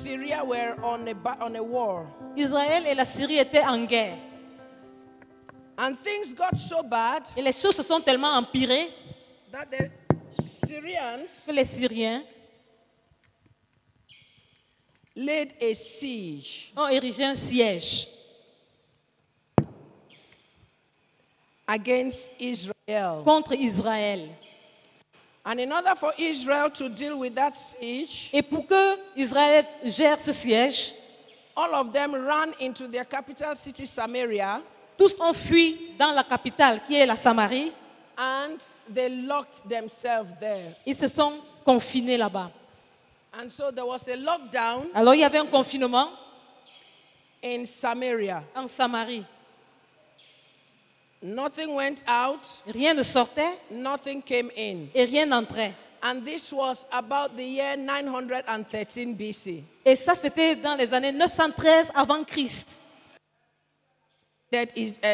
Syria were on a war. Israël et la Syrie étaient en guerre. And things got so bad Et les choses se sont tellement empirées that the Syrians que les Syriens laid a siege ont érigé un siège against Israel. contre Israël. And in order for Israel to deal with that siege, Et pour que Israël gère ce siège, all of them ran into their capital city, Samaria, tous ont fui dans la capitale qui est la Samarie. and they locked themselves there. Ils se sont confinés là-bas. And so there was a lockdown Alors il y avait un confinement in Samaria. en Samarie. Nothing went out, Rien ne sortait nothing came in. et rien n'entrait. And this was about the year 913 BC. Et ça, c'était dans les années 913 avant Christ. That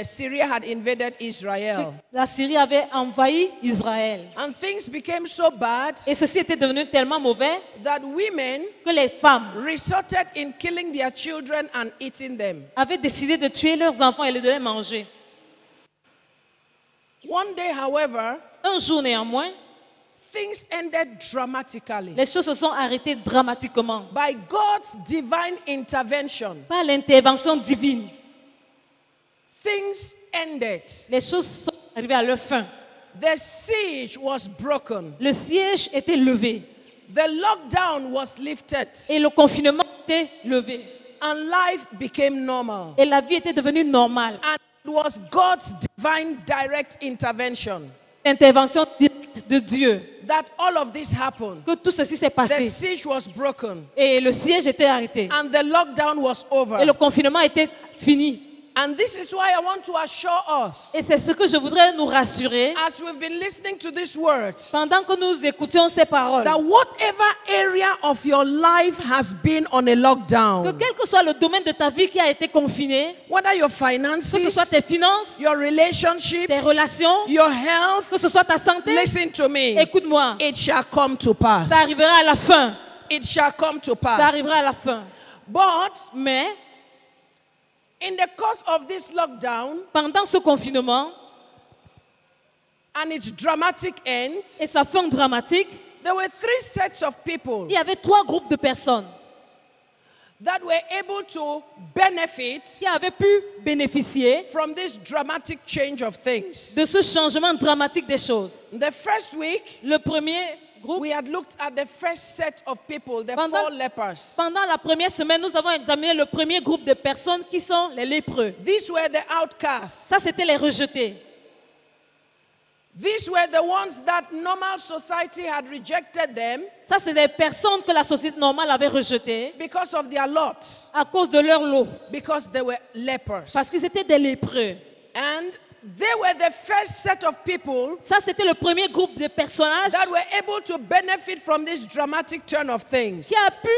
Syria had invaded Israel. La Syrie avait envahi Israël. And things became so bad Et ceci était devenu tellement mauvais that women que les femmes resorted in killing their children and eating them. avaient décidé de tuer leurs enfants et de les manger. One day, however, Un jour néanmoins, things ended dramatically. les choses se sont arrêtées dramatiquement By God's divine intervention, par l'intervention divine. things ended. Les choses sont arrivées à leur fin. The siege was broken. Le siège était levé The lockdown was lifted. et le confinement était levé. And life became normal. Et la vie était devenue normale. And it was God's divine direct intervention Intervention directe de Dieu. that all of this happened. Que tout ceci s'est The passé. siege was broken Et le siège était arrêté. and the lockdown was Et over. le confinement était fini. And this is why I want to assure us, Et c'est ce que je voudrais nous rassurer as we've been listening to these words, pendant que nous écoutions ces paroles. that whatever area of your life has been on a Que lockdown, quel que soit le domaine de ta vie qui a été confiné, whether your que ce soit finances, tes finances, your tes relationships, relations, your health, que ce soit ta santé, listen to me, écoute-moi, it shall come to pass. ça arrivera à la fin. It shall come to Ça pass. arrivera à la fin. But Mais in the course of this lockdown pendant ce confinement and its dramatic end, et sa fin dramatique, there were three sets of people il y avait 3 groupes de personnes that were able to benefit qui avaient pu bénéficier from this dramatic change of things. de ce changement dramatique des choses. The first week, Le premier groupe, we had looked at the first set of people, the Pendant- 4 lepers. pendant la première semaine, nous avons examiné le premier groupe de personnes qui sont les lépreux. These were the outcasts. Ça, c'était les rejetés. These were the ones that normal society had rejected them Ça, c'est des personnes que la société normale avait rejetées because of their lots, à cause de leur lot, because they were lepers. parce qu'ils étaient des lépreux. And they were the first set of people Ça, c'était le premier groupe de personnages that were able to benefit from this dramatic turn of things. qui a pu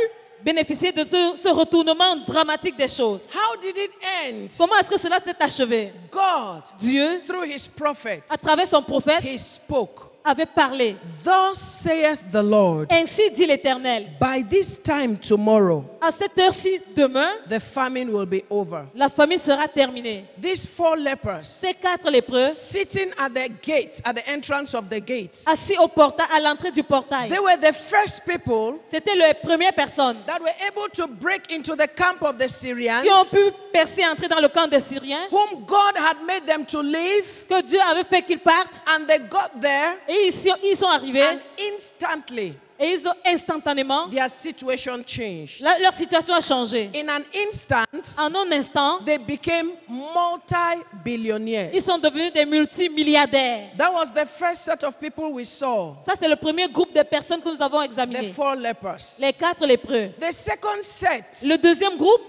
bénéficier de ce retournement dramatique des choses. How did it end? Comment est-ce que cela s'est achevé? God, Dieu, through his prophet, à travers son prophète, he spoke. avait parlé. Thus saith the Lord, Ainsi dit l'Éternel, by this time tomorrow, à cette heure-ci, demain, the famine will be over. la famine sera terminée. These 4 lepers Ces 4 lépreux, sitting at the gate, at the entrance of the gate, assis au portail, à l'entrée du portail, they were the first people c'était les premières personnes that were able to break into the camp of the Syrians, qui ont pu percer et entrer dans le camp des Syriens, whom God had made them to leave, que Dieu avait fait qu'ils partent, and they got there, et ils sont arrivés, and instantly et ils ont instantanément, their situation changed. leur situation a changé. In an instant, En un instant, they became multi-billionaires. ils sont devenus des multimilliardaires. That was the first set of people we saw, Ça, c'est le premier groupe de personnes que nous avons the examiné. 4 lepers. Les 4 lépreux. The second set Le deuxième groupe,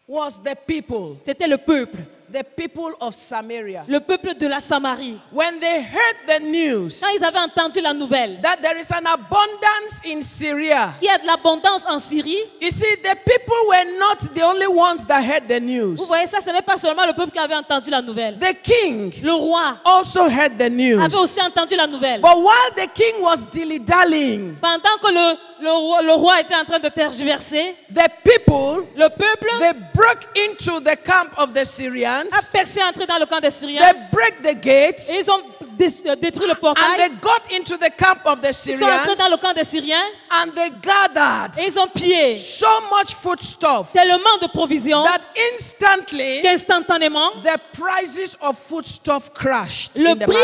was the people c'était le peuple the people of Samaria, le peuple de la Samarie, when they heard the news quand ils avaient entendu la nouvelle that there is an abundance in Syria, qu'il y a de l'abondance en Syrie, you see, the people were not the only ones that heard the news. vous voyez ça, ce n'est pas seulement le peuple qui avait entendu la nouvelle. The king Le roi also heard the news. avait aussi entendu la nouvelle. But while the king was dilly-dallying, Pendant que le roi était en train de tergiverser, the people, le peuple they broke into the camp of the a Syrians. percé entrer dans le camp des Syriens They break the gates et ils ont détruit le and portail. they got into the camp of the Ils sont entrés dans le Syrians camp des Syriens and they gathered et ils ont pillé so much foodstuff tellement de provisions that instantly qu'instantanément, the prices of foodstuff crashed le in the prix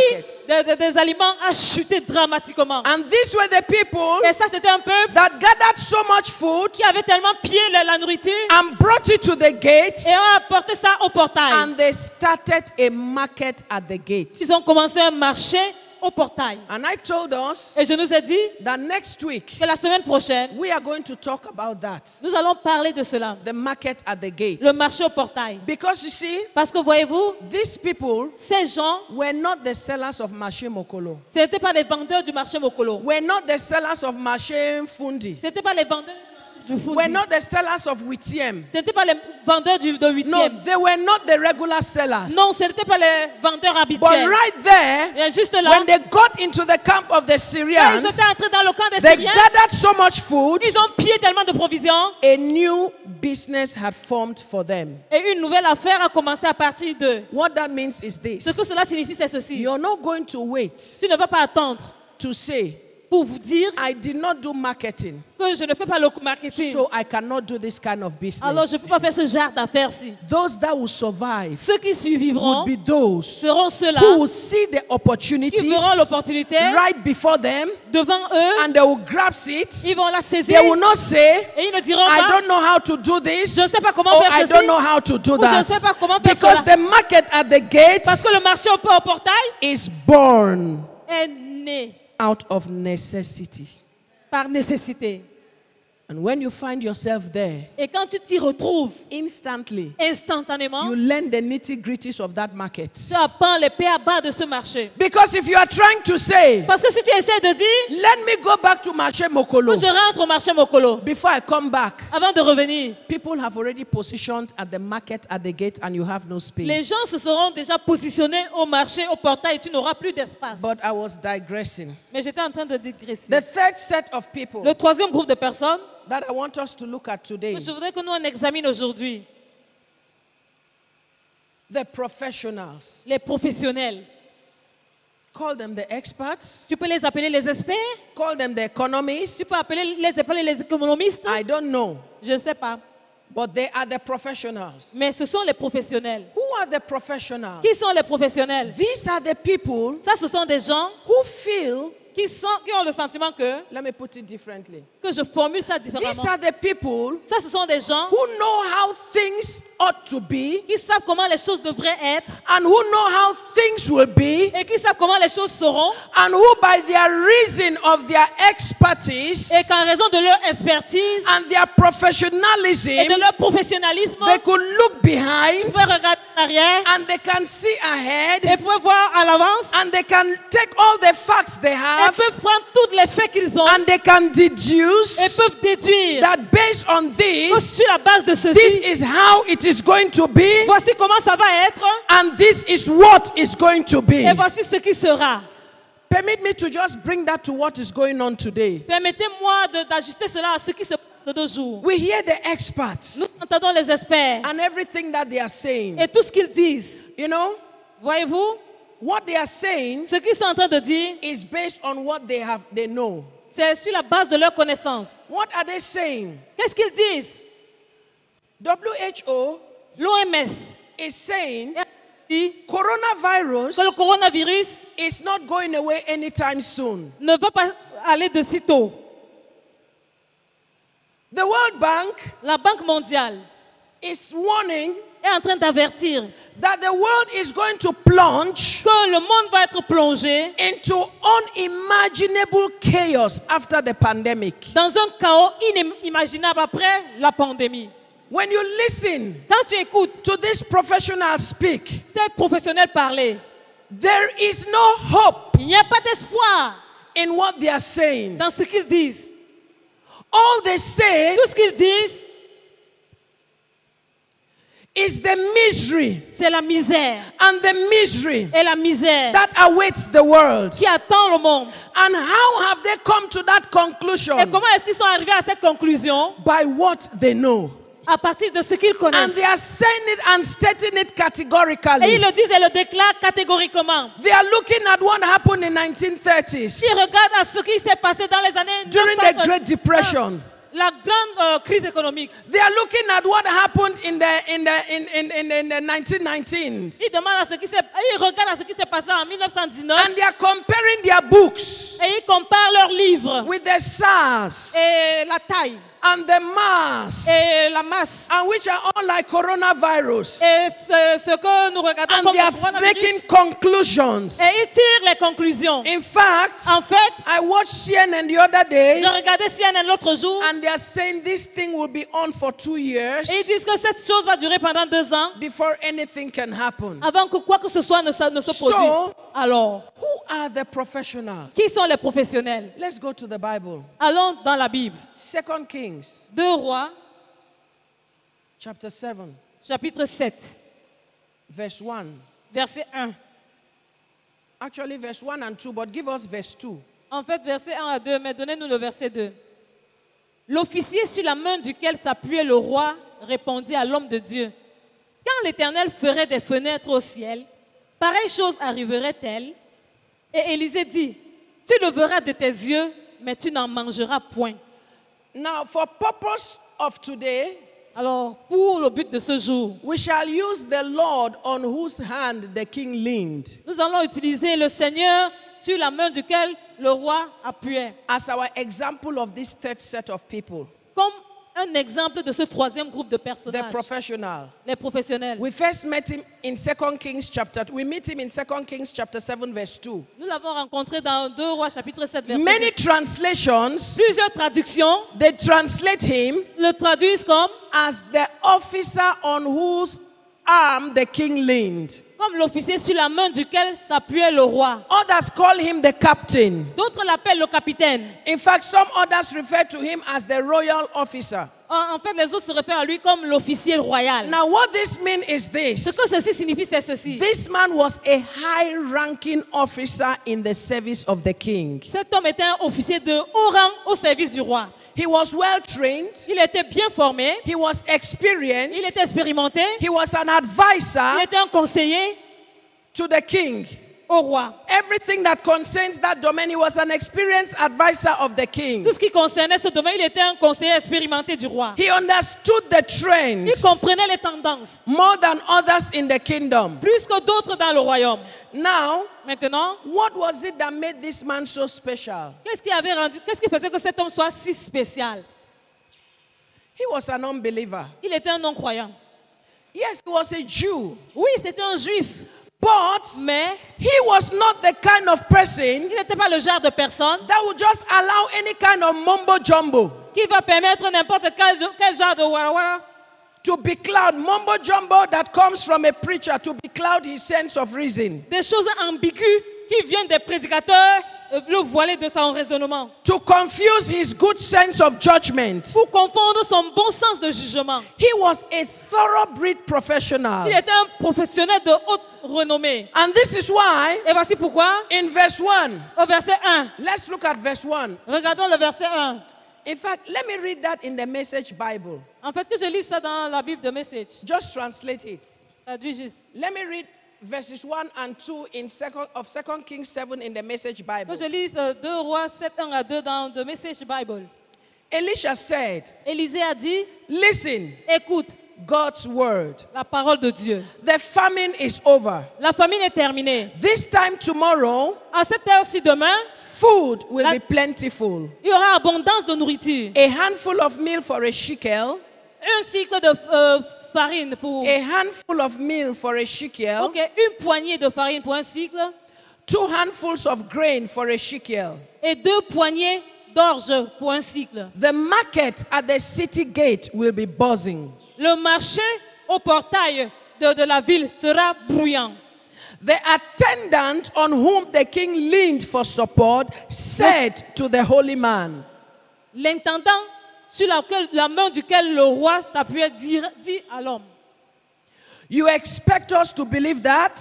market. des aliments a chuté dramatiquement. And these were the people Et ça, c'était un peuple that gathered so much food qui avait tellement pillé la nourriture and brought it to the gates, et ont apporté ça au portail. and they started a market at the gates. Ils ont commencé un marché au portail. And I told us Et je nous ai dit that next week que la semaine prochaine, we are going to talk about that, nous allons parler de cela, the market at the gates. le marché au portail. Because you see, Parce que voyez-vous, these people ces gens, were not the sellers of marché Mokolo, ce n'étaient pas les vendeurs du marché Mokolo. were not the sellers of marché Fundi, Ce n'étaient pas les vendeurs du were Fundi. not the sellers of Witiem. Ce n'étaient pas les vendeurs de No, 8e. they were not the regular sellers. Non, ce n'étaient pas les vendeurs But habituels. right there, Et juste là, when they got into the camp of the quand ils Syrians, étaient entrés dans le camp des they Syriens, gathered so much food, ils ont pillé tellement de provisions a new business had formed for them. et une nouvelle affaire a commencé à partir d'eux. What that means is Ce que this: cela signifie, c'est ceci. you're not going to wait Tu ne vas pas attendre to say, pour vous dire I did not do marketing, que je ne fais pas le marketing. so I cannot do this kind of Alors, je ne business. peux pas faire ce genre d'affaires-ci. Those that will survive Ceux qui survivront would be those seront ceux-là who will see the qui opportunities verront l'opportunité right before them devant eux. and they will grasp it. Ils vont la saisir They will not say, et ils ne diront I pas don't know how to do this, je ne sais pas comment or faire I ceci, don't know how to do ou je ne sais that. pas comment faire Because cela. the market at the Parce gates que le marché au portail is born est né out of necessity. par nécessité. And when you find yourself there, Et quand tu t'y retrouves instantly, instantanément, you learn the nitty-gritties of that market. tu apprends les P à bas de ce marché. Because if you are trying to say, Parce que si tu essaies de dire let me go back to Marché Mokolo, que je rentre au marché Mokolo before I come back, avant de revenir, people have already positioned at the market at the gate and you have no les space. gens se seront déjà positionnés au marché, au portail et tu n'auras plus d'espace. But I was digressing. Mais j'étais en train de digresser. The third set of people Le troisième groupe de personnes that I want us to look at today, que je voudrais que nous en examinions aujourd'hui, the professionals. les professionnels. Call them the experts. Tu peux les appeler les experts, Call them the economists. tu peux appeler les économistes, I don't know. je ne sais pas. But they are the professionals. Mais ce sont les professionnels. Who are the professionals? Qui sont les professionnels? These are the people Ça, ce sont des gens who feel, qui ont le sentiment que let me put it differently. je formule ça These différemment. are the people Ça, ce sont des gens who know how things ought to be qui savent comment les choses devraient être and who know how things will be et qui savent comment les choses seront and who by their reason of their expertise et qu'en raison de leur expertise and their professionalism, et de leur professionnalisme, they could look ils behind pouvaient regarder en arrière and they can see ahead et pouvaient voir à l'avance and they can take all the facts they et have peuvent prendre tous les faits qu'ils ont and they can et deduce peuvent déduire that based on que this, sur la base de this ceci, is how it is going to be voici comment ça va être and this is what is going to be. et voici ce qui sera. Permit me to just bring that to what is going on today. Permettez-moi d'ajuster cela à ce qui se passe de nos jours. We hear the Nous experts entendons les experts and everything that they are saying. et tout ce qu'ils disent. You know, Voyez-vous, what they are saying ce qu'ils sont en train de dire, is based on what they know. c'est sur la base de leur connaissance. What are they saying? Qu'est-ce qu'ils disent? WHO L'OMS is saying dit coronavirus que le coronavirus is not going away anytime soon. ne va pas aller de sitôt. The World Bank La Banque mondiale is warning est en train d'avertir that the world is going to plunge que le monde va être plongé into unimaginable chaos after the pandemic. dans un chaos inimaginable après la pandémie. When you listen Quand tu écoutes to this professional speak, ces professionnels parler, there is no hope il n'y a pas d'espoir in what they are saying. dans ce qu'ils disent. All they say Tout ce qu'ils disent, is the misery c'est la misère. and the misery Et la misère that awaits the world. qui attend le monde. And how have they come to that conclusion? Et comment est-ce qu'ils sont arrivés à cette conclusion? By what they know. À partir de ce qu'ils And connaissent. they are saying it and stating it Et ils categorically. le disent et le déclarent catégoriquement. They are looking at what happened in 1930s Ils regardent à ce qui s'est passé dans les années during the Great Depression. la grande crise économique. They are looking at what happened in the 1919s. Ils regardent à ce qui s'est passé en 1919 And they are comparing their books et ils comparent leurs livres with the SARS et la taille and the MARS, et la masse and which are all like coronavirus. et ce que nous regardons And comme they le are coronavirus. making conclusions. Et ils tirent les conclusions. In fact, En fait, I watched CNN the other day, j'ai regardé CNN l'autre jour and they are saying this thing will be on for 2 years et ils disent que cette chose va durer pendant 2 ans before anything can happen. avant que quoi que ce soit ne se produise. Alors, Who are the professionals? qui sont les professionnels? Let's go to the Bible. Allons dans la Bible. 2 Kings, 2 Rois, chapter 7, chapitre 7, verse 1. verset 1. Actually, verse 1 and 2, but give us verse 2. En fait, verset 1 à 2, mais donnez-nous le verset 2. L'officier sur la main duquel s'appuyait le roi répondit à l'homme de Dieu. Quand l'Éternel ferait des fenêtres au ciel, pareille chose arriverait-elle? Et Élisée dit, tu le verras de tes yeux, mais tu n'en mangeras point. Now, for purpose of today, Alors, pour le but de ce jour, we shall use the Lord on whose hand the king leaned nous allons utiliser le Seigneur sur la main duquel le roi appuyait, as our example of this third set of people, comme un exemple de ce troisième groupe de the personnages, professional. les professionnels. We first met him in 2 Kings we meet him in 2 Kings chapter 7 verse 2. Nous l'avons rencontré dans 2 Rois chapitre 7 verset 2. Many translations, Plusieurs traductions they translate him le traduisent as the officer on whose arm the king leaned. comme l'officier sur la main duquel s'appuyait le roi. Others call him the captain. D'autres l'appellent le capitaine. In fact, some others refer to him as the royal officer. En fait, les autres se réfèrent à lui comme l'officier royal. Now, what this means is Ce this. que ceci signifie, c'est ceci. This man was a high-ranking officer in the service of the king. Cet homme était un officier de haut rang au service du roi. He was well-trained. Il était bien formé. He was experienced. Il était expérimenté. He was an advisor Il était un conseiller to the king. au roi. Everything that concerns that domain, he was an experienced advisor of the king. Tout ce qui concernait ce domaine, il était un conseiller expérimenté du roi. He understood the trends Il comprenait les tendances, more than others in the kingdom. plus que d'autres dans le royaume. Now, Maintenant, what was it that made this man so special? qu'est-ce qui faisait que cet homme soit si spécial? He was an unbeliever. Il était un non-croyant. Yes, he was a Jew. Oui, c'était un juif, But mais he was not the kind of person il n'était pas le genre de personne that would just allow any kind of mumbo jumbo qui va permettre n'importe quel genre de wara to becloud. Mumbo jumbo that comes from a preacher to becloud his sense of reason. des choses ambiguës qui viennent des prédicateurs, le voiler de son raisonnement, To confuse his good sense of judgment. pour confondre son bon sens de jugement. He was a thoroughbred professional. Il était un professionnel de haute renommée. And this is why Et voici pourquoi, in verse 1, au verset 1, let's look at verse 1. regardons le verset 1. In fact, let me read that in the Message Bible. En fait, que je lis ça dans la Bible de Message. Just translate it. Traduis juste. Let me read verses 1 and 2 in 2 Kings 7 in the Message Bible. Que je lise 2 Rois 7, 1 à 2 dans The Message Bible. Elisha said, Élisée a dit, listen, écoute God's word. la parole de Dieu. The famine is over. La famine est terminée. This time tomorrow, À cette heure-ci demain, food will be plentiful. il y aura abondance de nourriture. A handful of meal for a shekel. Un cycle de farine pour... A handful of meal for a shekel. Ok, une poignée de farine pour un cycle 2 handfuls of grain for a shekel. et 2 poignées d'orge pour un cycle. The market at the city gate will be buzzing. le marché au portail de la ville sera bruyant. The attendant on whom the king leaned for support said to the holy man, L'intendant sur la main duquel le roi s'appuyait dit à l'homme, you expect us to believe that?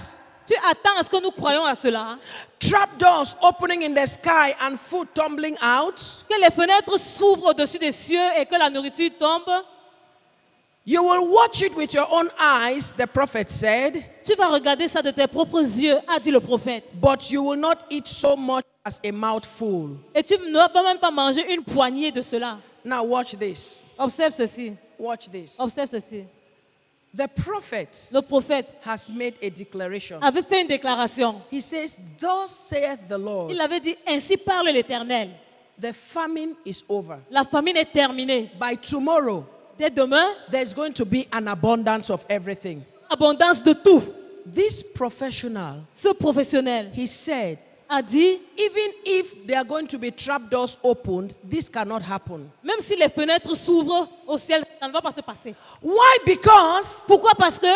tu attends à ce que nous croyons à cela? Trapdoors opening in the sky and food tumbling out? Que les fenêtres s'ouvrent au-dessus des cieux et que la nourriture tombe? You will watch it with your own eyes, the prophet said, Tu vas regarder ça de tes propres yeux, a dit le prophète. but you will not eat so much as a mouthful. Et tu ne vas même pas manger une poignée de cela. Now watch this. Observe ceci. Watch this. Observe ceci. The prophet Le prophète has made a declaration. avait fait une déclaration. He says, thus saith the Lord, Il avait dit, ainsi parle l'Éternel. the famine is over. La famine est terminée. By tomorrow, Dès demain, there's going to be an abundance of everything. abondance de tout. This professional, Ce professionnel he said, a dit, even if there are going to be trapdoors opened, this cannot happen. même si les fenêtres s'ouvrent au ciel, ça ne va pas se passer. Why? Because Pourquoi? Parce que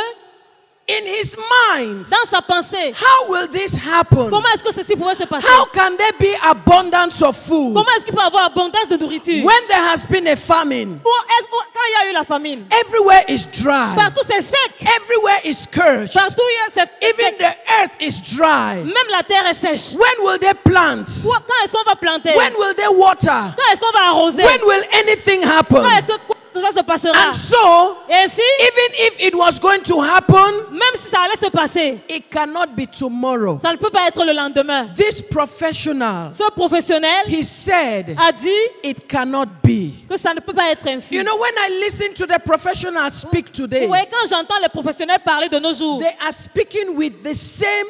in his mind, dans sa pensée, how will this happen? comment est-ce que ceci pouvait se passer? How can there be abundance of food Comment est-ce qu'il peut y avoir abondance de nourriture? when there has been a famine? Quand il y a eu la famine, Everywhere is dry. partout c'est sec. Everywhere is scourged. Partout c'est Even sec. the earth is dry. Même la terre est sèche. When will they plant? Quand est-ce qu'on va planter? When will they water? Quand est-ce qu'on va arroser? When will anything Quand happen? est-ce que tout ça se passera? And so, Et ainsi, even if it was going to happen, même si ça allait se passer, it cannot be tomorrow. ça ne peut pas être le lendemain. This professional, Ce professionnel he said, a dit it cannot be. que ça ne peut pas être ainsi. You know, when I listen to the professionals speak today, Vous voyez, quand j'entends les professionnels parler de nos jours, they are speaking with the same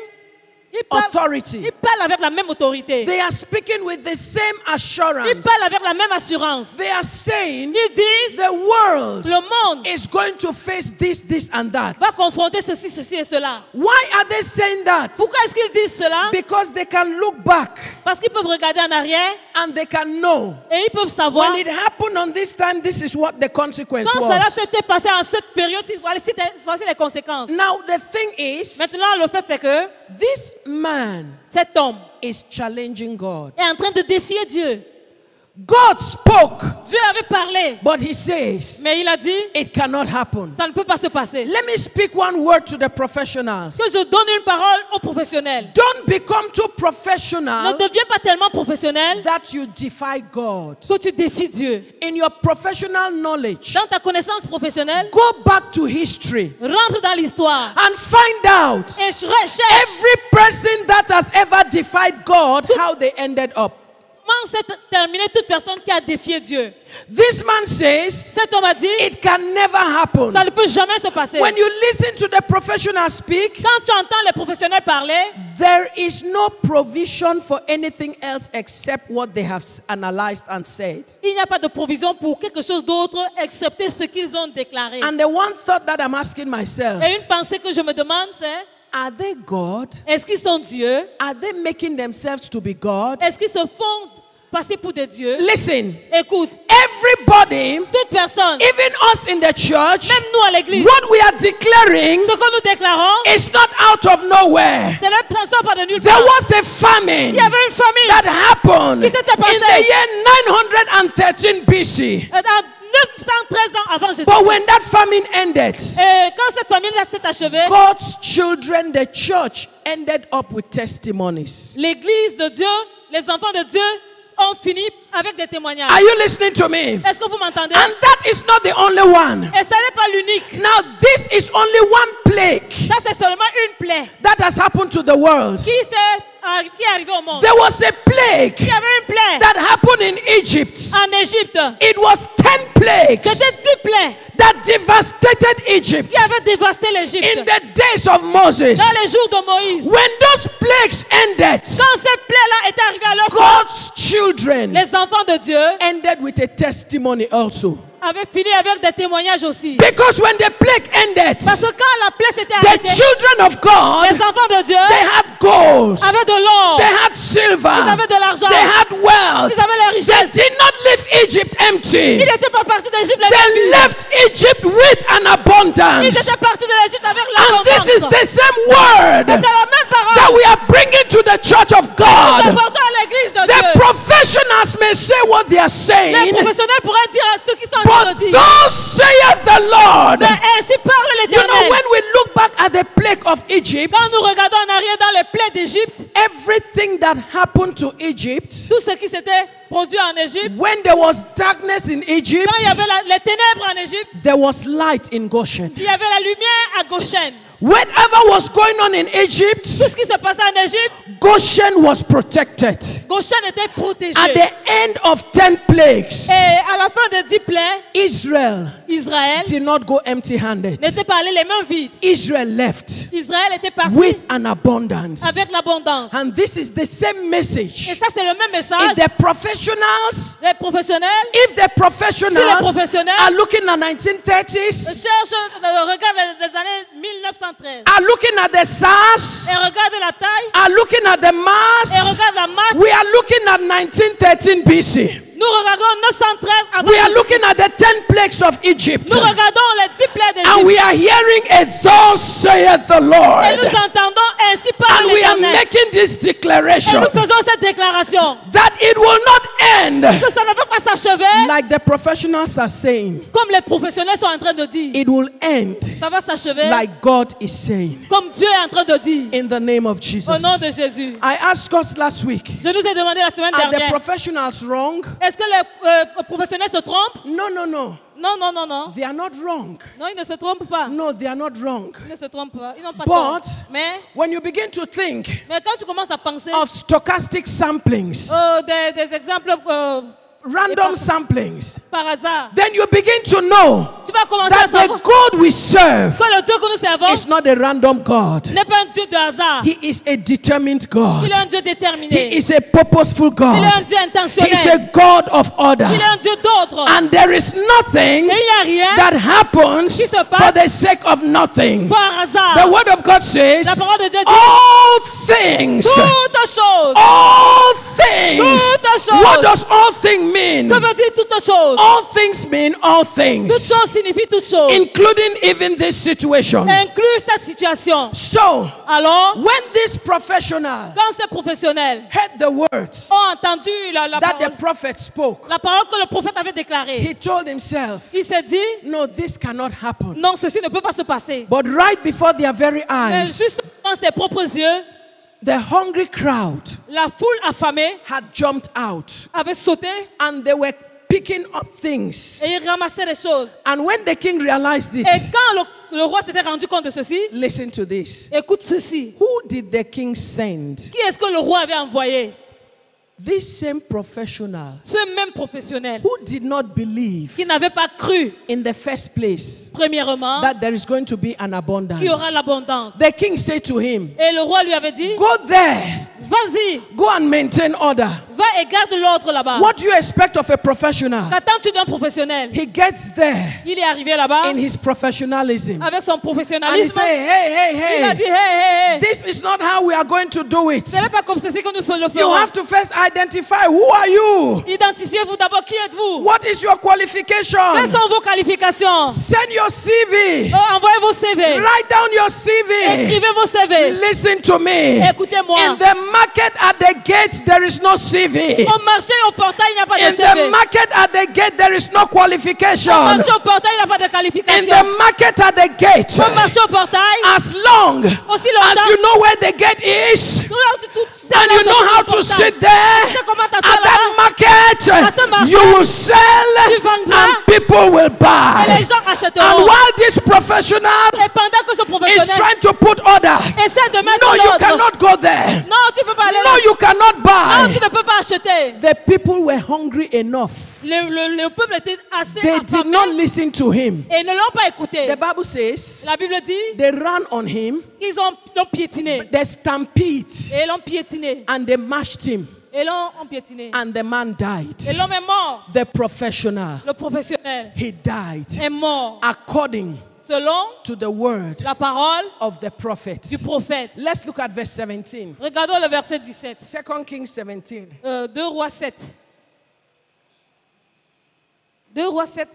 ils parlent authority. avec la même autorité. They are speaking with the same Ils assurance. parlent avec la même assurance. They are saying Ils disent, the world le monde is going to face this and that. va confronter ceci, ceci et cela. Why are they saying that? Pourquoi est-ce qu'ils disent cela? Because they can look back Parce qu'ils peuvent regarder en arrière and they can know et ils peuvent savoir when it happened on this time, this is what the consequence quand cela was. s'était passé en cette période, voici les conséquences. Now the thing is, Maintenant, le fait c'est que this man cet homme is challenging God. est en train de défier Dieu. God spoke, Dieu avait parlé, but he says mais il a dit, it cannot happen. ça ne peut pas se passer. Let me speak one word to the professionals. Que je donne une parole aux professionnels. Don't become too Ne professional deviens pas tellement professionnel that you defy God. que tu défies Dieu. In your professional knowledge, Dans ta connaissance professionnelle, go back to history rentre dans l'histoire and find out et recherche every person that has ever defied God, how they ended up. comment s'est terminée toute personne qui a défié Dieu. This man says Cet homme a dit, it can never happen. ça ne peut jamais se passer. When you listen to the professional speak, Quand tu entends les professionnels parler, there is no provision for anything else except what they have analyzed and said. il n'y a pas de provision pour quelque chose d'autre excepté ce qu'ils ont déclaré. And the one thought that I'm asking myself, Et une pensée que je me demande, c'est, are they God? est-ce qu'ils sont Dieu? Are they making themselves to be God? Est-ce qu'ils se font passer pour des dieux? Listen, Écoute, everybody, toute personne, even us in the church, même nous à l'église, what we are declaring ce que nous déclarons, is not out of nowhere. c'est ne sort pas de nulle There part. was a famine Il y avait une famine that happened qui s'était in passée the year 913 BC. dans 913 ans avant Jésus. But when that famine ended, Et quand cette famine-là s'est achevée, God's children, the church, ended up with testimonies. l'église de Dieu, les enfants de Dieu ont fini avec des témoignages. Are you listening to me? Est-ce que vous m'entendez? And that is not the only one. Et ça n'est pas l'unique. Now, this is only one plague Ça, c'est seulement une plaie that has happened to the world. qui est arrivée au monde. There was a plague Il y avait une plaie that happened in Egypt. en Égypte. It was 10 plagues C'était 10 plaies that devastated Egypt qui avaient dévasté l'Égypte. in the days of Moses. Dans les jours de Moïse. When those plagues ended, Quand ces plaies-là étaient arrivées à leur fin, God's children les enfants de Dieu ended with a testimony also. avaient fini avec des témoignages aussi. Because when the plague ended, Parce que quand la plaie s'était the arrêtée, children of les God, enfants de Dieu they had gold, avaient de l'or, they had silver, ils avaient de l'argent, they had wealth. ils avaient la They richesse. did not leave Egypt empty. Ils n'étaient pas partis d'Égypte les They mêmes. left Egypt with an Ils abundance. étaient partis de l'Égypte avec And this is l'abondance. the same word C'est la même that parole. we are bringing to the church of Nous God. apportons à l'église de The Dieu. professionals may say what they are Les saying, professionnels pourraient dire à ceux qui sont en train but de dire. thus saith the Lord. Mais ainsi parle You know, l'Éternel. when we look back at the plague of Egypt, Quand nous regardons en arrière dans les plaies d'Égypte, everything that happened to Egypt, tout ce qui s'était produit en Égypte, when there was darkness in Egypt, quand il y avait les ténèbres en Égypte, there was light in Goshen. il y avait la lumière à Goshen. Whatever was going on in Egypt, Tout ce qui se passait en Égypte, Goshen was protected. Goshen était protégé. At the end of 10 plagues, Et à la fin de 10 plaies, Israel Israël did not go empty-handed. n'était pas allé les mains vides. Israel left Israël était parti with an abundance. avec l'abondance. And this is the same Et message. ça, c'est le même message. If the professionals, Les professionnels if the professionals professionnels are looking at 1930s, cherchent, regardent les années 1913 are looking at the SARS, et regardent la taille are looking at the et mass, regardent la masse. we are looking at 1913 BC. Nous regardons 913 avant We are Jésus. looking at the 10 plagues of Egypt. Nous regardons les 10 plaies And d'Égypte. we are hearing a thus saith the Et nous Lord. entendons ainsi parle And we are l'Éternel. making this Et declaration nous faisons cette déclaration that it will not end que ça ne va pas s'achever like the professionals are saying. comme les professionnels sont en train de dire. It will end Ça va s'achever like God is saying. comme Dieu est en train de dire. In the name of Jesus. Au nom de Jésus. I asked us last week, Je nous ai demandé la semaine are the dernière, professionals wrong? est-ce que les professionnels se trompent? No, no, no. Non, non, non, non. They are not wrong. Non, ils ne se trompent pas. No, they are not wrong. Ils ne se trompent pas. Ils n'ont pas But tort. Mais when you begin to think quand tu commences à penser of stochastic samplings, des exemples random samplings, par hasard, then you begin to know tu vas commencer à that the savoir God we serve que le Dieu que nous servons is not a random God. n'est pas un Dieu de hasard. He is a determined God. Il est un Dieu He déterminé. is a purposeful Il est un God. Dieu He is a intentionnel. God of order. Il est un Dieu d'ordre. And there is nothing Et il n'y a rien that happens qui se passe for the sake of nothing. par The hasard. word of God says, La parole de Dieu dit all things, toutes choses. all things. Toutes choses. What does all things mean? Que veut dire toutes choses? All things mean all Toutes things, choses signifie toutes choses. including even this situation. Inclut cette situation. So, Alors, when this professional quand ces professionnels heard the words ont entendu la that the parole, prophet spoke, la parole que le prophète avait déclarée, he told himself, il s'est dit, no, this cannot happen. non, ceci ne peut pas se passer. But right before their very Mais eyes, juste devant ses propres yeux, the hungry crowd la foule affamée had jumped out avait sauté and they were picking up things. et il ramassait des choses. And when the king realized it, Et quand le roi s'était rendu compte de ceci, listen to this. écoute ceci. Who did the king send? Qui est-ce que le roi avait envoyé? This same professional Ce même professionnel who did not believe qui n'avait pas cru, in the first place premièrement, that there is going to be an abundance. qu'il y aura l'abondance. The king said to him, Et le roi lui avait dit, go there, vas-y, go and maintain order. va et garde l'ordre là-bas. What do you expect of a professional? Qu'attends-tu d'un professionnel? He gets there Il est arrivé là-bas in his professionalism avec son and he professionnalisme. say, hey, Il a hey, dit, hey, hey, hey, this is not how we are going to do it. ce n'est pas comme ceci que nous le You ferons. have to first identify who are you? Identifiez-vous d'abord qui êtes-vous. What is your qualification? Quelles sont vos qualifications? Send your CV. Envoyez vos CV. Write down your CV. Écrivez vos CV. Listen to me. Écoutez-moi. In the market at the gate, there is no CV. Au marché et au portail, il n'y a pas de In CV. the market at the gate, there is no qualification. Au marché au portail, il n'y a pas de In qualification. the market at the gate, Au marché au portail, as long aussi as longtemps, you know where the gate is, tout and you know how to sit there at that market, you will sell and people will et buy. les gens And achèteront. while this professional Et pendant que ce is professionnel trying to put order, essaie de mettre no, you l'ordre. cannot go there. Non, tu ne peux pas aller No, là. you cannot Non, buy. tu ne peux pas acheter. The people were hungry enough. Le peuple était assez They did not affamé listen to him. et ne l'ont pas écouté. The Bible says La Bible dit, they ran on him, ils l'ont piétiné. they stampede, Et ils l'ont piétiné. and they mashed him, Et l'ont piétiné. and the man died. Et l'homme est mort. The professional, Le professionnel he died est mort. according Selon to the word la parole of the prophet. du prophète. Let's look at verse 17. Regardons le verset 17. 2 Kings 17. 2 Rois 7. 2 Rois 7.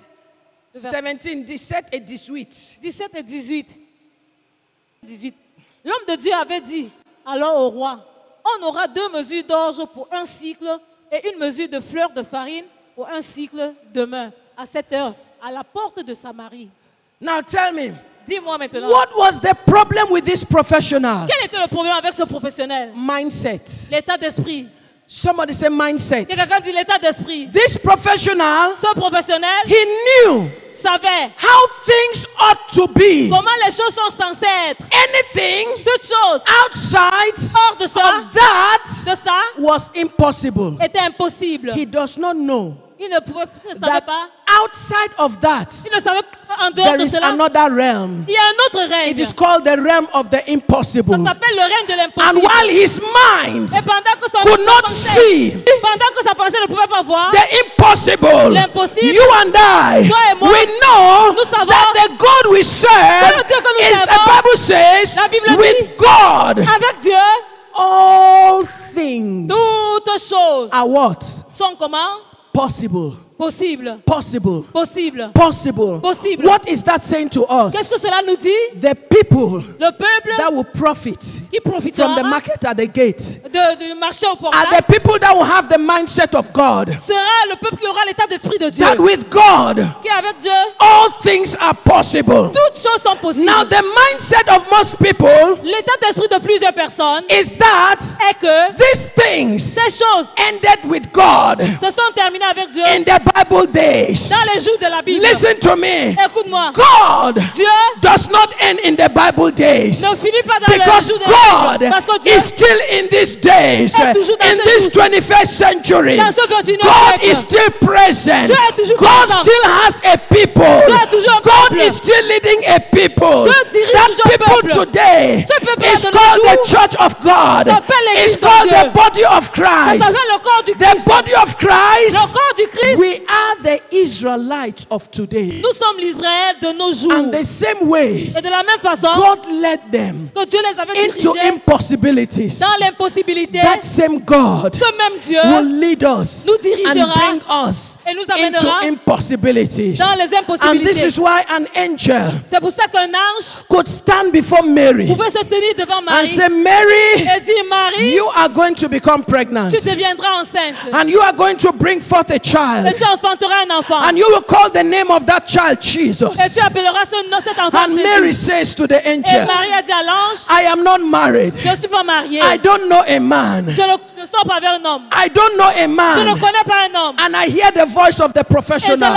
17, 17 et 18. 17 et 18. 18. L'homme de Dieu avait dit alors au roi, on aura 2 mesures d'orge pour 1 cycle et 1 mesure de fleur de farine pour 1 cycle demain, à cette heure, à la porte de Samarie. Now tell me, Dis-moi maintenant, what was the problem with this professional? quel était le problème avec ce professionnel? Mindset. L'état d'esprit. Somebody say mindset. Que quelqu'un dit l'état d'esprit. This professional, Ce professionnel he knew savait how things ought to be. comment les choses sont censées être. Anything Toutes choses outside hors de ça, of that de ça was impossible. était impossible. He does not know Il ne savait that pas. outside of that Il ne savait pas en dehors there de is cela. another realm. Il y a un autre It règne. is called the realm of the Ça impossible. s'appelle le règne de And l'impossible. while his mind Et pendant que son could not pensée, see pendant que sa pensée ne pouvait pas voir, the impossible, L'impossible, you and I, toi et moi, we know nous savons that the God we serve que le Dieu que nous is, the servons, Bible says, la Bible dit, with God, avec Dieu, all things toutes choses are what? sont comment? Possible. Possibles. Possible. Possibles. Possible. Possible. What is that saying to Qu'est-ce que us? cela nous dit? The people Le peuple that will profit qui from profitera the market at the gate du marché au are portail the people that will have the mindset of God. sera le peuple qui aura l'état d'esprit de Dieu. That with God, Qui avec Dieu, all things are possible. toutes choses sont possibles. Now, the mindset of most people L'état d'esprit de plusieurs personnes is that est que these things ces choses ended with God se sont terminées avec Dieu in the Bible days. dans les jours de la Bible. Listen to me. Écoute-moi. God Dieu does not end in the Bible days. ne finit pas dans les Because jours de la God Bible. Parce que Dieu is still in these days, est toujours dans in ces this jours. 21st century. Dans ce 21e God siècle. is still present. Dieu est toujours God présent. still has a people. Dieu a toujours un God peuple. is still leading a people. Dieu dirige That toujours un people peuple. today Ce peuple is de nos called the jours Church of God. s'appelle l'Église It's de called Dieu. the body of Ça Christ. s'appelle le corps du The Christ. body of Christ. Le corps du Christ. We are the Israelites of today. Nous sommes l'Israël de nos jours. And the same way, Et de la même façon God led them que Dieu les avait into dirigés impossibilities. dans l'impossibilité, That same God ce même Dieu will lead us nous and dirigera bring us et nous into amènera impossibilities. dans les And this impossibilités. is why an angel C'est pour ça qu'un ange could stand before Mary pouvait se tenir devant and Marie say, Mary, et dire, Marie, you are going to become pregnant tu deviendras enceinte and you are going to bring forth a et child tu enfanteras un enfant. and you will call the name of that child Et Jesus. tu appelleras ce nom, cet enfant And Mary Jésus. says to the Et angel, Marie a dit à l'ange, I am not married. je ne suis pas mariée. I don't know a man. Je ne sors pas vers un homme. I don't know a Je ne man. connais pas un homme. And I hear the voice of the Et je professional.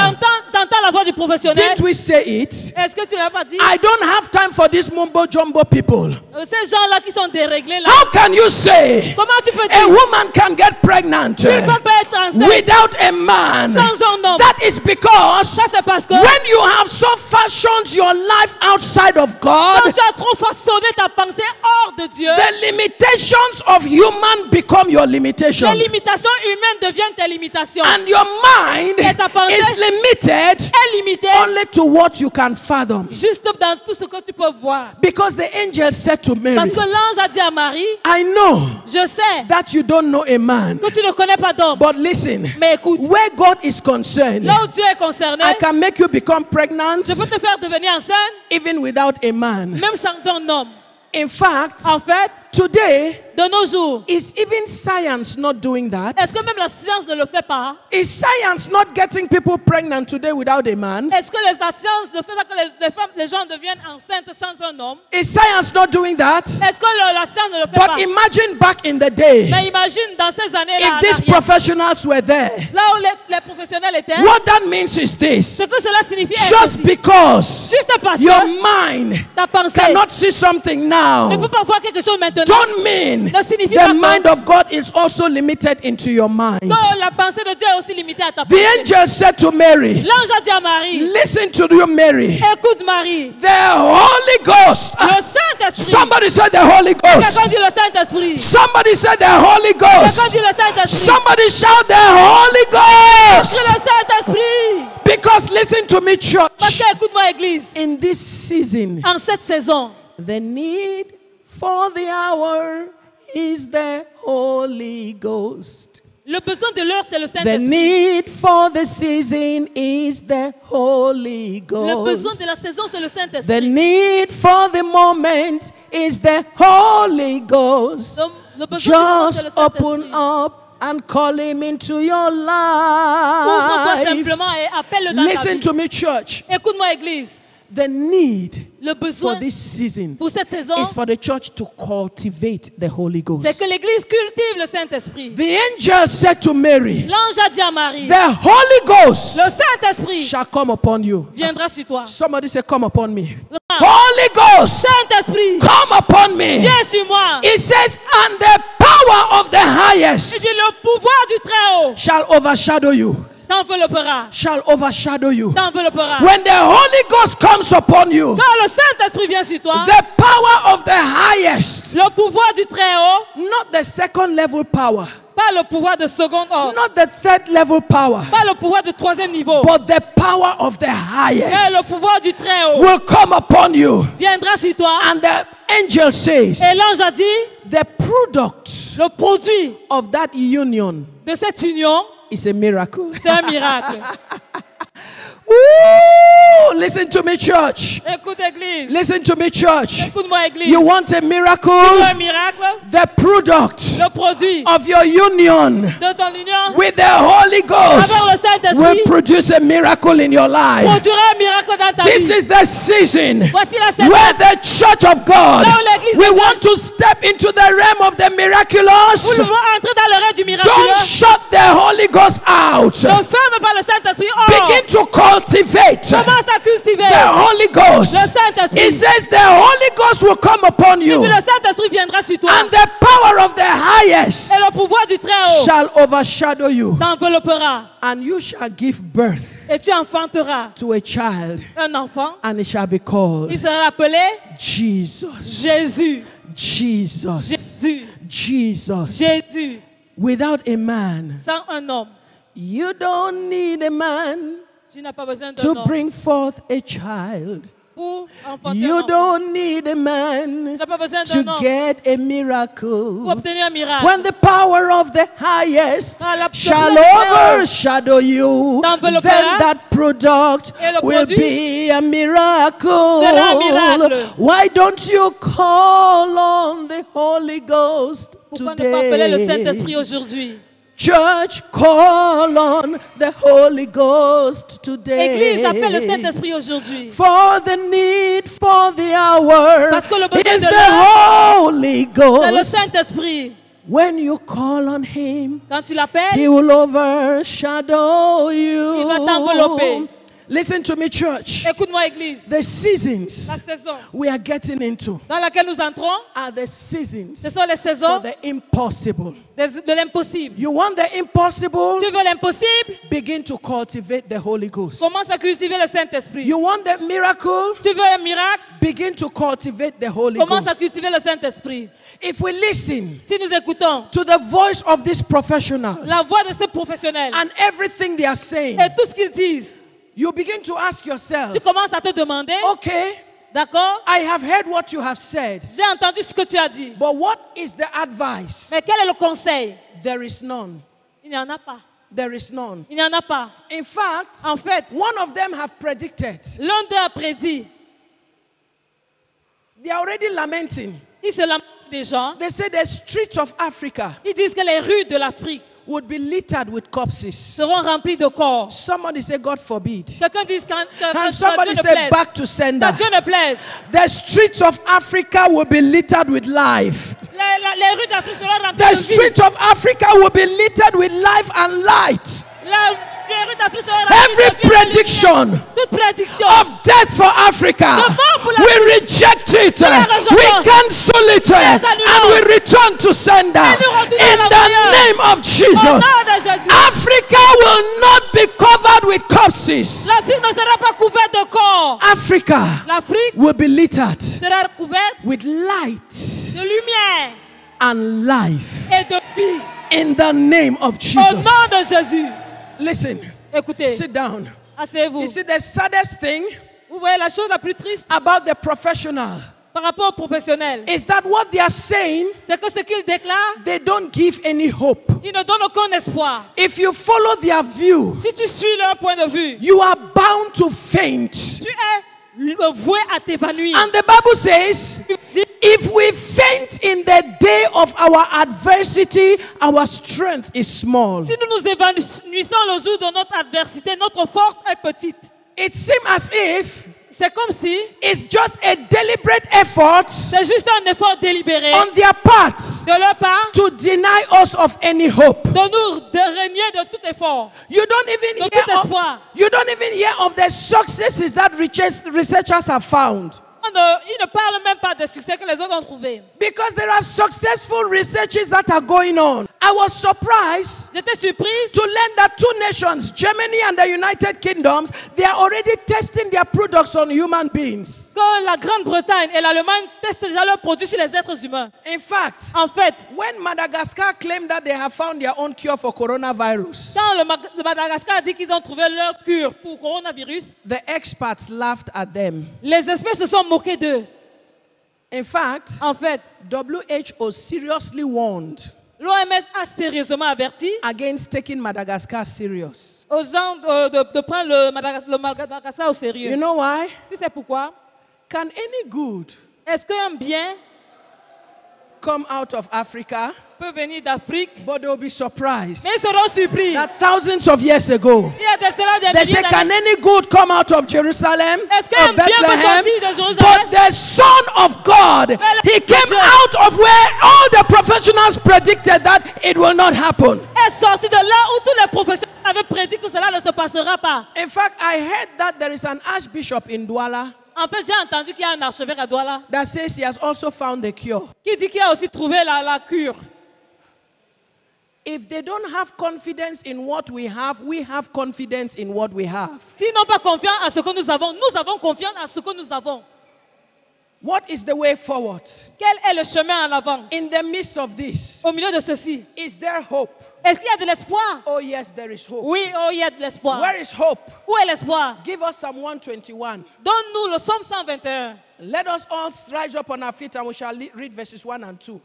j'entends la voix du professionnel. Didn't we say it? Est-ce que tu l'as pas dit? I don't have time for these mumbo jumbo people. Ces gens-là qui sont déréglés là. How can you say Comment tu peux a dire woman can get pregnant qu'une femme peut être enceinte without a man? sans un homme? That is because Ça c'est parce que when you have so fashioned your life outside of God, quand tu as trop façonné ta pensée hors de Dieu, the limitations of human become your limitation. les limitations humaines deviennent tes limitations. And your mind Et ta pensée is limited est limitée only to what you can fathom. juste dans tout ce que tu peux voir. Because the angel said to Parce Mary, que l'ange a dit à Marie, I know je sais that you don't know a man. que tu ne connais pas d'homme. But listen, Mais écoute, where God is concerned, là où Dieu est concerné, I can make you become pregnant je peux te faire devenir enceinte even without a man. même sans un homme. In fact, En fait, today, de nos jours, is even science not doing that? est-ce que même la science ne le fait pas? Is science not getting people pregnant today without a man? Est-ce que la science ne fait pas que les gens deviennent enceintes sans un homme? Is science not doing that? Est-ce que la science ne le fait But pas? imagine back in the day, Mais imagine dans ces années-là, if en these arrière, professionals were there, là où les professionnels étaient, what that means is this. ce que cela signifie est Just ceci. because Juste parce your que mind ta pensée cannot see something ne peut now, pas voir quelque chose maintenant, don't mean ne signifie pas the que mind of God is also limited into your mind. la pensée de Dieu est aussi limitée à ta The pensée. angel said to Mary, L'ange a dit à Marie, listen to you, Mary. écoute Marie, The Holy Ghost. le Saint-Esprit. Somebody said the Holy Ghost. Quelqu'un dit le Saint-Esprit. Somebody said the Holy Quelqu'un Ghost. dit le Saint-Esprit. Somebody shout the Holy Ghost. C'est le Saint-Esprit. Because listen to me, Parce church. que écoute-moi, Église, In this season, en cette saison, the need for the hour is the Holy Ghost. Le besoin de l'heure, c'est le The Saint-Esprit. need for the season is the Holy Le besoin Ghost. de la saison, c'est le The Saint-Esprit. need for the moment is the Holy Ghost. Le besoin du moment, c'est Just le open Saint-Esprit. up and call him into your Ouvre-toi life. simplement et appelle-le dans ta Listen vie. to me, church. Écoute-moi, Église. The need Le for besoin this season pour cette saison, is for the church to cultivate the Holy c'est Ghost. que l'Église cultive le Saint-Esprit. The angel said to Mary, L'ange a dit à Marie, the Holy Ghost le Saint-Esprit shall come upon you. viendra sur toi. Somebody say, come upon me. Ah, Holy Ghost, Saint-Esprit, come upon me. viens sur moi. It says, and the power of the Et highest dit, le pouvoir du Très-Haut shall overshadow you. t'enveloppera. Shall overshadow you. T'enveloppera. When the Holy Ghost comes upon you, Quand le Saint-Esprit vient sur toi, the power of the highest, le pouvoir du Très-Haut, not the second level power, pas le pouvoir de second ordre, not the third level power, pas le pouvoir de troisième niveau, but the power of the mais highest le pouvoir du Très-Haut will come upon you. viendra sur toi. And the angel says, Et l'ange a dit, the product le produit of that union de cette union, is a miracle. c'est un miracle. Woo! Listen to me, church. Écoute, Église. Listen to me, church. Écoute-moi, Église. You want a Tu veux miracle? un miracle? The product Le produit of your union de ton union with the Holy avec le Ghost Saint-Esprit will produce a miracle in your life. produira un miracle dans ta This vie. is the season Voici la saison where the church of God, là où l'église we de Dieu, want to step into the realm of the nous miraculous. devons entrer dans le règne du Don't miraculeux. shut the Holy Ghost out. Ne ferme pas le Saint-Esprit. Begin to cultivate Commence à cultiver the Holy Ghost. le Saint-Esprit. It says the Holy Ghost will come upon Et you, le Saint-Esprit viendra sur toi. and the power of the highest Et le pouvoir du Très-Haut shall overshadow you, t'enveloppera. and you shall give birth Et tu enfanteras to a child, un enfant. and it shall be called Il sera appelé Jesus. Jésus. Jesus. Jésus. Jesus. Jésus. Without a man, Sans un homme. you don't need a man Tu n'as pas besoin d'un to homme bring forth a child. pour enfanter un You enfant. don't need a man Tu n'as pas besoin to d'un homme get a pour miracle. obtenir un miracle. When the power of the highest Quand la shall puissance du Très-Haut overshadow you, t'enveloppera, then that product et le will produit be a miracle. sera un miracle. Why don't you call on the Holy Ghost Pourquoi ne pas appeler le today? Saint-Esprit aujourd'hui? Church, call on the Holy Ghost today. Église, appelle le Saint-Esprit aujourd'hui. For the need for the hour Parce que le besoin is de the l'heure, Holy c'est le Ghost. Saint-Esprit. When you call on Him, Quand tu l'appelles, He will overshadow you. il va t'envelopper. Listen to me, church. Écoute-moi, Église. The seasons La saison we are getting into dans laquelle nous entrons, are the seasons ce sont les for saisons the impossible. de l'impossible. You want the impossible? Tu veux l'impossible? Begin to cultivate the Holy Ghost. Commence à cultiver le Saint-Esprit. You want the miracle? Tu veux un miracle? Begin to cultivate the Holy Commence à Ghost. cultiver le Saint-Esprit. If we listen Si nous écoutons to the voice of these professionals la voix de ces professionnels and everything they are saying, et tout ce qu'ils disent, you begin to ask yourself, tu commences à te demander, okay, d'accord, I have heard what you have said, j'ai entendu ce que tu as dit, but what is the advice? mais quel est le conseil? There is none. Il n'y en a pas. There is none. Il n'y en a pas. In fact, En fait, one of them have predicted. l'un d'eux a prédit, They are already lamenting. il se lamente des gens, They say the streets of Africa ils disent que les rues de l'Afrique would be littered with corpses. seront remplies de corps. Somebody say, God forbid. Quelqu'un dit que And somebody Dieu ne say, plaise. back to sender. Que Dieu ne plaise. The streets of Africa will be littered with life. Les rues d'Afrique seront remplies The de vie. streets of Africa will be littered with life and light. Les rues d'Afrique seront remplies Every de vie et de lumière. prediction Toute prédiction of death for Africa, we reject it, we cancel it, and we return to sender in the name of au Jesus. nom de Jésus. Africa will not be covered with corpses. L'Afrique ne sera pas couverte de corps. Africa L'Afrique will be littered sera couverte with light de lumière and life et de vie. in the name of Au Jesus. nom de Jésus. Listen, Écoutez, sit down. You asseyez-vous. see, the saddest thing Vous voyez la chose la plus triste about the professional par rapport aux professionnels, is that what they are saying, c'est que ce qu'ils déclarent, they don't give any hope. ils ne donnent aucun espoir. If you follow their view, Si tu suis leur point de vue, you are bound to faint. tu es voué à t'évanouir. And the Bible says, if we faint in the day of our adversity, our strength is small. Si nous nous évanouissons le jour de notre adversité, notre force est petite. It seems as if C'est comme si it's just a deliberate effort c'est juste un effort délibéré on their part de leur part to deny us of any hope. de nous renier de tout effort. You don't even De tout espoir. you don't even hear of the successes that researchers have found. Ils ne parlent même pas des succès que les autres ont trouvés. Because there are successful researches that are going on. I was surprised J'étais surprise to learn that two nations, Germany and the United Kingdom, they are already testing their products on human beings. que la Grande-Bretagne et l'Allemagne testent déjà leurs produits sur les êtres humains. In fact, En fait, when Madagascar claimed that they have found their own cure for coronavirus, quand le Madagascar a dit qu'ils ont trouvé leur cure pour le coronavirus, the experts laughed at them. les experts se sont moqués d'eux. In fact, En fait, WHO seriously warned l'OMS a sérieusement averti against taking Madagascar serious. aux gens de prendre le Madagascar au sérieux. You know why? Tu sais pourquoi? Can any good Est-ce qu'un bien come out of Africa? peut venir d'Afrique? But they'll be surprised Mais ils seront surpris. that thousands of years ago, Il y a des cela des they say, milliers can d'années. any good come out of Jerusalem Est-ce qu'un or bien peut Bethlehem? sortir de Jérusalem? But the Son of God, He came out of where all the professionals predicted that it will not happen. Est sorti de là où tous les professionnels avaient prédit que cela ne se passera pas. In fact, I heard that there is an archbishop in Douala En fait, j'ai entendu qu'il y a un archevêque à Douala that says he has also found the cure. qui dit qu'il a aussi trouvé la cure. If they don't have confidence in what we have confidence in what we have. S'ils n'ont pas confiance à ce que nous avons confiance à ce que nous avons. What is the way forward? Quel est le chemin en avant? In the midst of this, Au milieu de ceci, is there hope? est-ce qu'il y a de l'espoir? Oh yes, there is hope. Oui, oh, il y a de l'espoir. Where is hope? Où est l'espoir? Give us Psalm 121. Donne-nous le psaume 121. Let us all rise up on our feet and we shall read verses 1 and 2.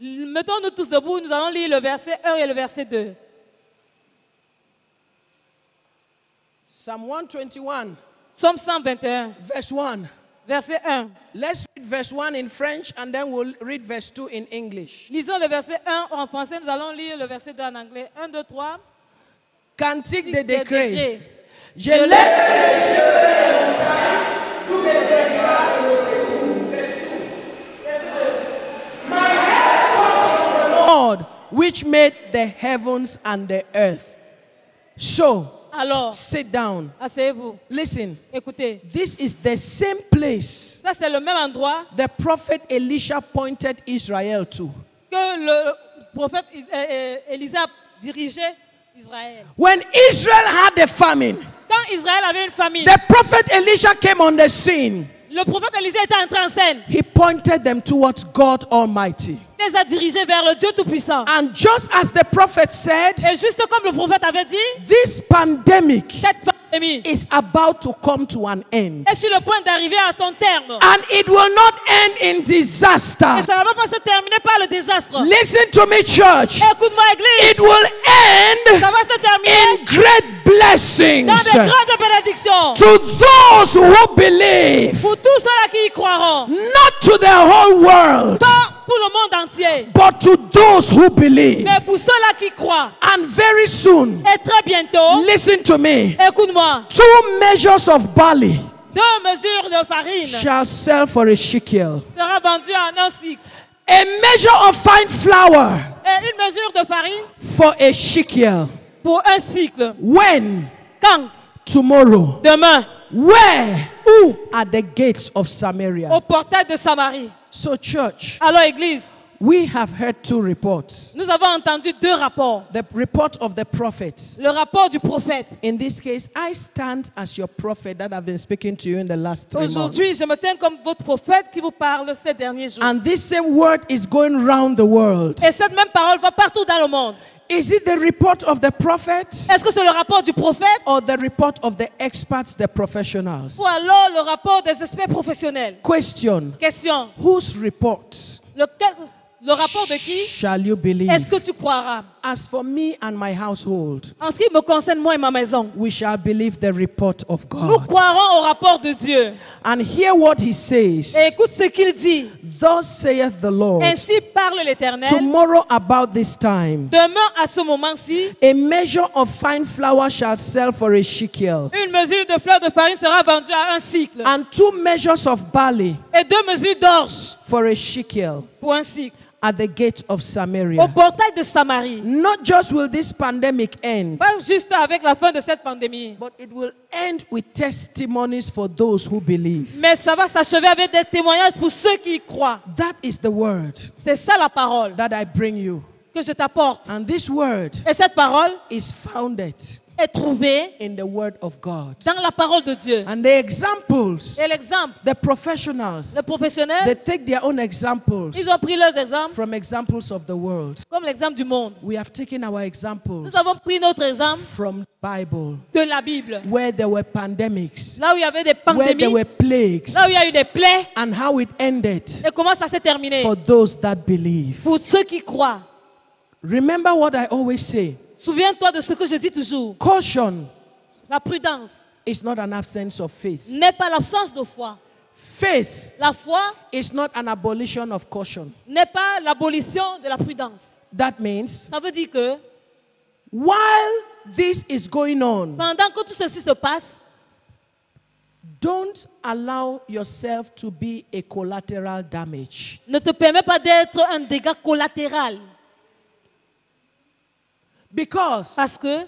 Mettons-nous tous debout, nous allons lire le verset 1 et le verset 2. Psalm 121, Psaume 121, verse 1. verset 1. Let's read verse 1 in French and then we'll read verse 2 in English. Lisons le verset 1 en français, nous allons lire le verset 2 en anglais. 1, 2, 3. Cantique des Des décrets. décrets. Je lève Lord, which made the heavens and the earth. So, Alors, sit down. asseyez-vous. Listen, Écoutez, this is the same place ça c'est le même endroit the prophet Elisha pointed Israel to. que le prophète Élisée a dirigé Israël. When Israel had a famine, Quand Israël avait une famille, the prophet Elisha came on the scene. le prophète Élisée était entré en scène. He pointed them towards God Almighty. Il les a dirigés vers le Dieu Tout-Puissant. And just as the prophet said, Et juste comme le prophète avait dit, this pandemic cette pandémie is about to come to an end. est sur le point d'arriver à son terme. And it will not end in disaster. Et ça ne va pas se terminer par le désastre. Listen to me, church. Écoute-moi, Église. It will end Ça va se terminer in great blessings dans des grandes bénédictions. to those who believe, Pour tous ceux-là qui y croiront. not to the whole world, Pas pour le monde entier. but to those who believe. Mais pour ceux-là qui croient. And very soon, Et très bientôt, listen to me, écoute-moi, 2 measures of barley 2 mesures de farine shall sell for a shekel. sera vendues en un cycle. A measure of fine flour Et une mesure de farine for a shekel. pour un cycle. When? Quand? Tomorrow. Demain. Where? Où? At the gates of Samaria. Au portail de Samarie. So, church, Alors, Église, we have heard 2 reports. nous avons entendu 2 rapports. The report of the prophets. Le rapport du prophète. In this case, I stand as your prophet that I've been speaking to you in the last 3 Aujourd'hui, months. je me tiens comme votre prophète qui vous parle ces derniers jours. And this same word is going round the world. Et cette même parole va partout dans le monde. Is it the report of the prophets Est-ce que c'est le rapport du prophète or the report of the experts, the professionals? ou alors le rapport des experts professionnels? Question. Question. Whose report Le rapport de qui shall you believe? est-ce que tu croiras? As for me and my household, En ce qui me concerne, moi et ma maison, we shall believe the report of nous God. croirons au rapport de Dieu. And hear what he says. Et écoute ce qu'il dit. Thus saith the Lord, Ainsi parle l'Éternel. tomorrow about this time, Demain, à ce moment-ci, a measure of fine flour shall sell for a shekel, une mesure de fleurs de farine sera vendue à un cycle. and 2 measures of barley Et 2 mesures d'orge for a shekel pour un cycle. at the gate of Au Samaria. portail de Samarie. Not just will this pandemic end, Pas juste avec la fin de cette pandémie. but it will end with testimonies for those who believe. Mais ça va s'achever avec des témoignages pour ceux qui y croient. That is the word C'est ça la parole that I bring you. que je t'apporte. And this word Et cette parole is founded est trouvée in the word of God. dans la parole de Dieu. And the examples, Et l'exemple, the professionals, les professionnels, they take their own examples ils ont pris leurs exemples from examples of the world. comme l'exemple du monde. We have taken our examples Nous avons pris notre exemple from the Bible, de la Bible. where there were pandemics, Là où il y avait des where there pandémies, were plagues, là où il y a eu des plaies, and how it ended et comment ça s'est terminé. for those that believe. Pour ceux qui croient. Remember what I always say. Souviens-toi de ce que je dis toujours. Caution La prudence is not an absence of faith. n'est pas l'absence de foi. Faith La foi is not an abolition of caution. n'est pas l'abolition de la prudence. That means Ça veut dire que while this is going on, pendant que tout ceci se passe, don't allow yourself to be a collateral damage. ne te permets pas d'être un dégât collatéral. Because Parce que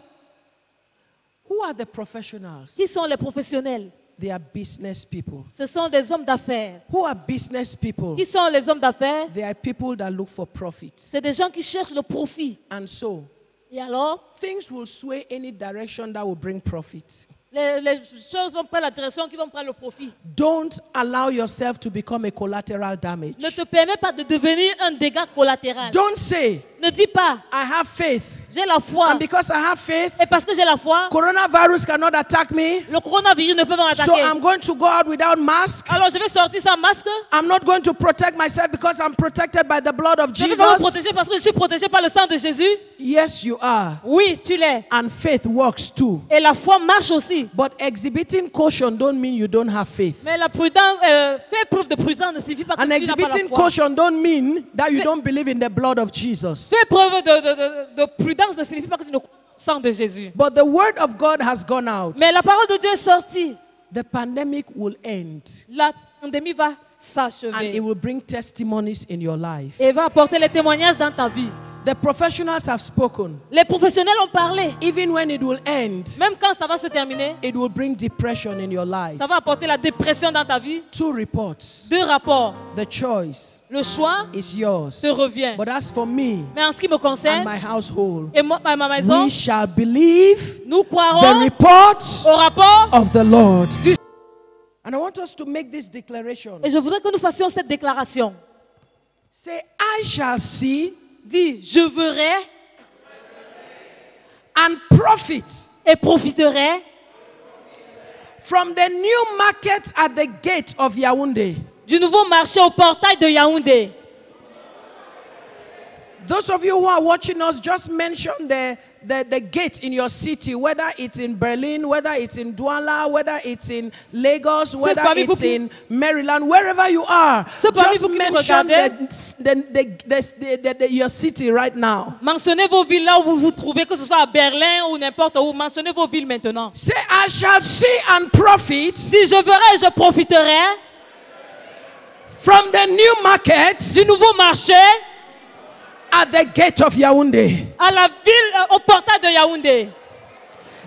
who are the professionals? qui sont les professionnels? They are business people. Ce sont des hommes d'affaires. Who are business people? Qui sont les hommes d'affaires? They are people that look for profits. C'est des gens qui cherchent le profit. And so, Et alors, things will sway any direction that will bring profit. les choses vont prendre la direction qui vont prendre le profit. Don't allow yourself to become a collateral damage. Ne te permets pas de devenir un dégât collatéral. Don't say, Ne dis pas, I have faith. j'ai la foi. And because I have faith, Et parce que j'ai la foi, coronavirus cannot attack me. le coronavirus ne peut pas So m'attaquer. I'm going to go out without mask. Alors je vais sortir sans masque. I'm not going to protect myself because I'm protected by the blood of Je vais pas me Jesus. protéger parce que je suis protégé par le sang de Jésus. Yes, you are. Oui, tu l'es. And faith works too. Et la foi marche aussi. But exhibiting caution don't mean you don't have faith. Mais la prudence, faire preuve de prudence ne signifie pas que And tu n'as pas la exhibiting foi. caution don't mean that you don't believe in the blood of Jesus. Faire preuve de prudence ne signifie pas que tu ne crois pas au sang de Jésus. But the word of God has gone out. Mais la parole de Dieu est sortie. The pandemic will end. La pandémie va And it s'achever. will bring testimonies in your life. Et va apporter les témoignages dans ta vie. The professionals have spoken. Les professionnels ont parlé. Even when it will end, Même quand ça va se terminer, it will bring depression in your life. ça va apporter la dépression dans ta vie. 2 reports. 2 rapports. The choice Le choix is yours. te revient. But as for me Mais en ce qui me and concerne, my household, et moi, ma maison, we shall believe nous the croirons report au rapport. of the Lord. Du- And I want us to make this declaration. Et je voudrais que nous fassions cette déclaration. Say, I shall see Dis, je verrai and profit et profiterai from the new market at the gate of Yaoundé. du nouveau marché au portail de Yaoundé. Those of you who are watching us, just mention the gate in your city, whether it's in Berlin, whether it's in Douala, whether it's in Lagos, whether parmi vous it's qui- in Maryland, wherever you are. C'est parmi Just vous qui nous mention regardez. your city right now. Mentionnez vos villes là où vous vous trouvez, que ce soit à Berlin ou n'importe où. Mentionnez vos villes maintenant. Say, I shall see and profit Si je verrai, je profiterai from the new market du nouveau marché at the gate of Yaoundé. à la ville, au portail de Yaoundé.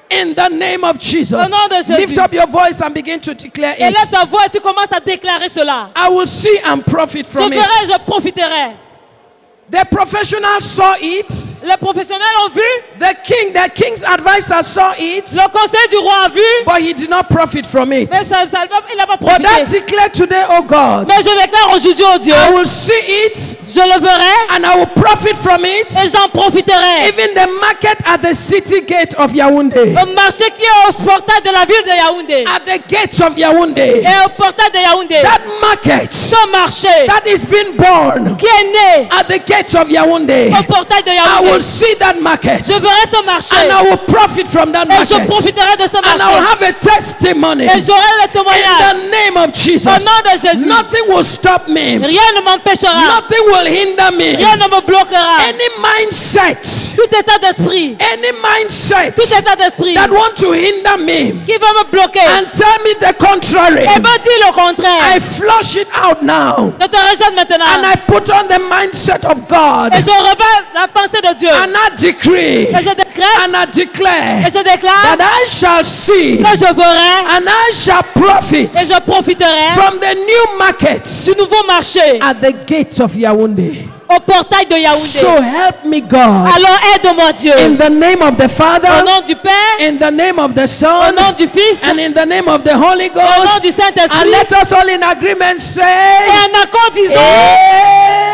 In the name of Jesus. Au nom de Jésus. Lift up your voice and begin to declare Et lève it. ta voix et tu commences à déclarer cela. I will see and profit Je from verrai, it. je profiterai. The professionals saw it. Les professionnels ont vu. The king's advisor saw it. Le conseil du roi a vu. But he did not profit from it. Mais il n'a pas But I profité. declare today, oh God, Mais je déclare aujourd'hui, oh Dieu, I will see it je le verrai and I will profit from it. et j'en profiterai. Even the market at the city gate of Yaoundé. Le marché qui est au portail de la ville de Yaoundé. At the gates of Yaoundé. Et au portail de Yaoundé. That market Ce marché that is being born qui est né at the gates of Yaoundé. au portail de I Yaoundé. will see that market. Je verrai ce marché. And I will profit from that Et je market. profiterai de ce And I will marché. have a testimony. Et j'aurai le In témoignage. the name of Jesus. Au nom de Jésus. Nothing will stop me. Rien ne m'empêchera. Nothing will hinder me. Rien ne me bloquera. Any mindset, Tout état d'esprit. any mindset Tout état d'esprit that want to hinder me qui veut me bloquer. and tell me the contrary, Et me dit le contraire. I flush it out now. Ne te rejette maintenant. And I put on the mindset of God. Et je revêt la pensée de Dieu. And I decree. Et je décrète. And I declare Et je déclare that I shall see que je verrai. and I shall profit Et je profiterai from the new markets du nouveau marché at the gates of Yaoundé. au portail de Yaoundé. So help me, God. Alors aide-moi Dieu. In the name of the Au Father, nom du Père, in the name of the au Son, nom du Fils, and in the name of the Holy au nom Ghost. du And Saint-Esprit. let us all in agreement Et say, en accord disant, Amen.